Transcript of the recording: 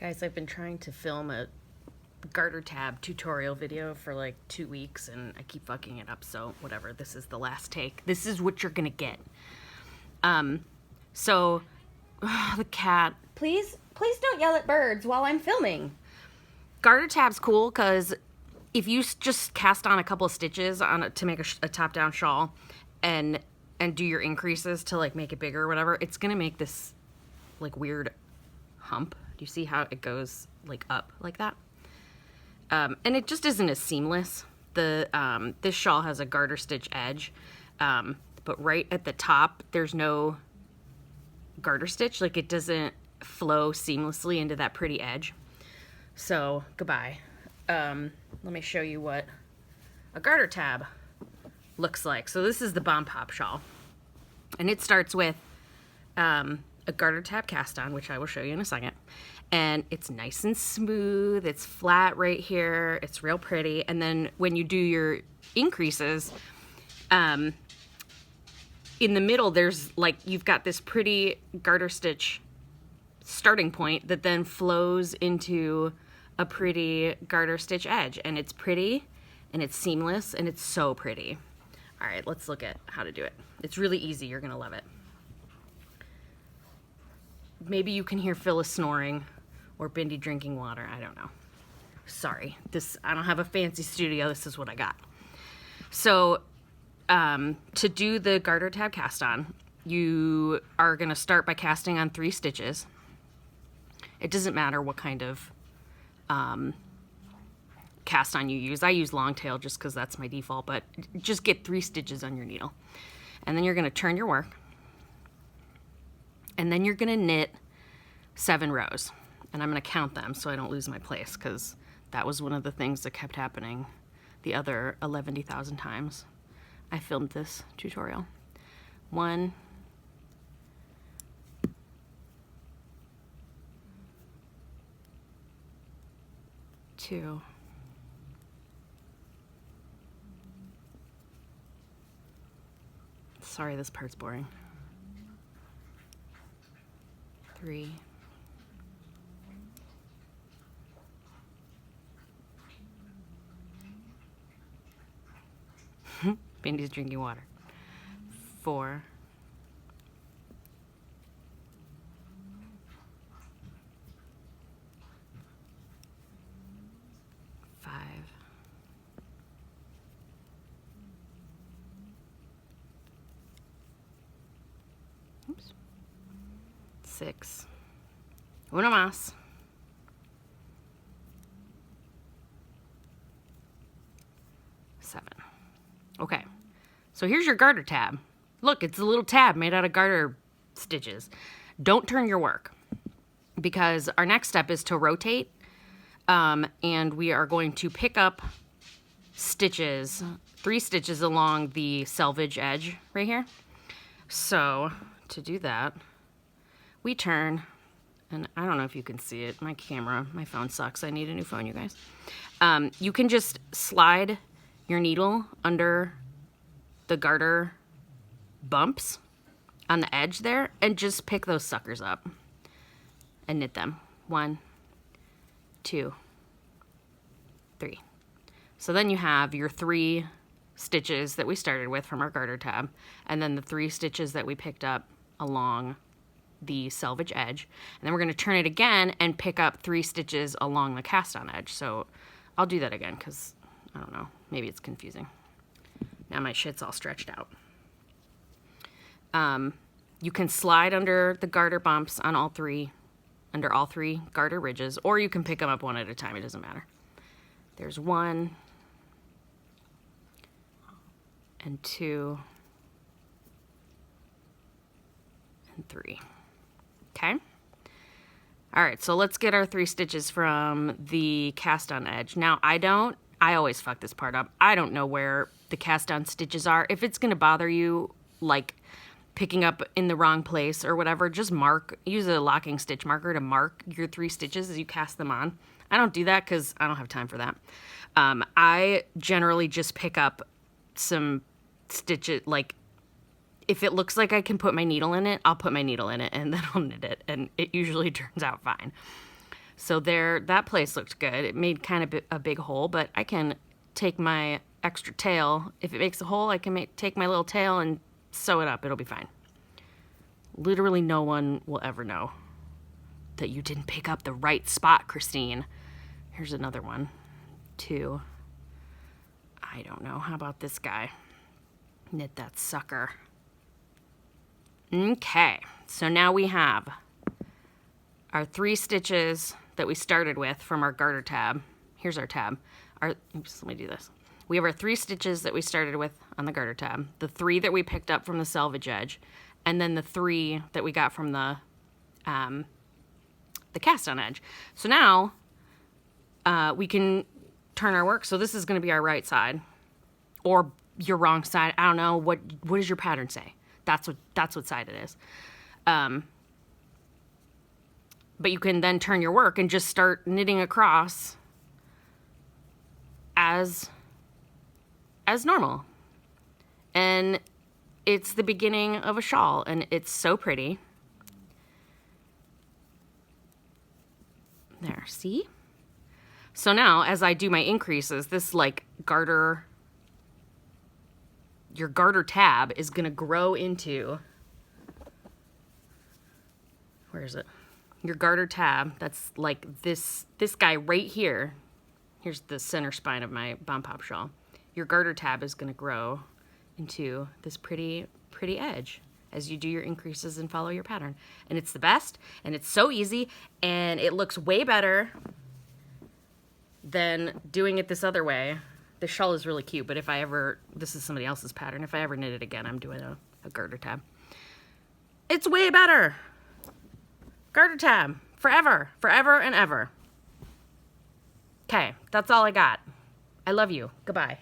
Guys, I've been trying to film a garter tab tutorial video for like 2 weeks and I keep fucking it up, so whatever. This is the last take. This is what you're gonna get. The cat. Please don't yell at birds while I'm filming. Garter tab's cool because if you just cast on a couple of stitches on to make a top-down shawl and do your increases to like make it bigger or whatever, it's gonna make this like weird hump. Do you see how it goes like up like that? And it just isn't as seamless. This shawl has a garter stitch edge, but right at the top there's no garter stitch. Like, it doesn't flow seamlessly into that pretty edge. So goodbye. Let me show you what a garter tab looks like. So this is the Bomb Pop Shawl, and it starts with a garter tab cast on, which I will show you in a second. And it's nice and smooth. It's flat right here. It's real pretty. And then when you do your increases, in the middle, there's like, you've got this pretty garter stitch starting point that then flows into a pretty garter stitch edge. And it's pretty and it's seamless and it's so pretty. All right, let's look at how to do it. It's really easy. You're gonna love it. Maybe you can hear Phyllis snoring or Bindi drinking water. I don't know. Sorry, I don't have a fancy studio. This is what I got. So to do the garter tab cast on, you are going to start by casting on 3 stitches. It doesn't matter what kind of cast on you use. I use long tail just because that's my default, but just get 3 stitches on your needle. And then you're going to turn your work. And then you're going to knit 7 rows. And I'm going to count them so I don't lose my place, because that was one of the things that kept happening the other 11,000 times I filmed this tutorial. 1, 2, 3, this part's boring. 3, 4. Bindi's drinking water. 4, 5, 6. Uno más. 7. Okay, so here's your garter tab. Look, it's a little tab made out of garter stitches. Don't turn your work, because our next step is to rotate, and we are going to pick up stitches, 3 stitches along the selvage edge right here. So to do that, we turn, and I don't know if you can see it. My phone sucks. I need a new phone, you guys. You can just slide your needle under the garter bumps on the edge there and just pick those suckers up and knit them. 1, 2, 3. So then you have your 3 stitches that we started with from our garter tab, and then the 3 stitches that we picked up along the selvage edge. And then we're going to turn it again and pick up 3 stitches along the cast on edge. So I'll do that again because I don't know, maybe it's confusing. Now my shit's all stretched out. You can slide under the garter bumps on under all 3 garter ridges, or you can pick them up one at a time. It doesn't matter. There's 1 and 2 and 3. Okay. All right, so let's get our 3 stitches from the cast on edge. Now I always fuck this part up. I don't know where the cast on stitches are. If it's gonna bother you, like picking up in the wrong place or whatever, just use a locking stitch marker to mark your 3 stitches as you cast them on. I don't do that because I don't have time for that. I generally just pick up some stitches, like if it looks like I can put my needle in it, I'll put my needle in it and then I'll knit it, and it usually turns out fine. So there, that place looked good. It made kind of a big hole, but I can take my extra tail. If it makes a hole, I can take my little tail and sew it up. It'll be fine. Literally no one will ever know that you didn't pick up the right spot, Christine. Here's another one. 2. I don't know. How about this guy? Knit that sucker. Okay, so now we have our 3 stitches that we started with from our garter tab. Here's our tab. Oops, let me do this. We have our 3 stitches that we started with on the garter tab, the 3 that we picked up from the selvage edge, and then the 3 that we got from the cast on edge. So now we can turn our work. So this is going to be our right side, or your wrong side. I don't know. What does your pattern say? That's what side it is. But you can then turn your work and just start knitting across as normal. And it's the beginning of a shawl, and it's so pretty. There, see? So now, as I do my increases, this like garter, your garter tab is gonna grow into, where is it? Your garter tab, that's like this guy right here. Here's the center spine of my Bomb Pop Shawl. Your garter tab is gonna grow into this pretty edge as you do your increases and follow your pattern. And it's the best, and it's so easy, and it looks way better than doing it this other way. The shawl is really cute, but if I ever, this is somebody else's pattern, if I ever knit it again, I'm doing a garter tab. It's way better. Garter tab, forever and ever. Okay, that's all I got. I love you. Goodbye.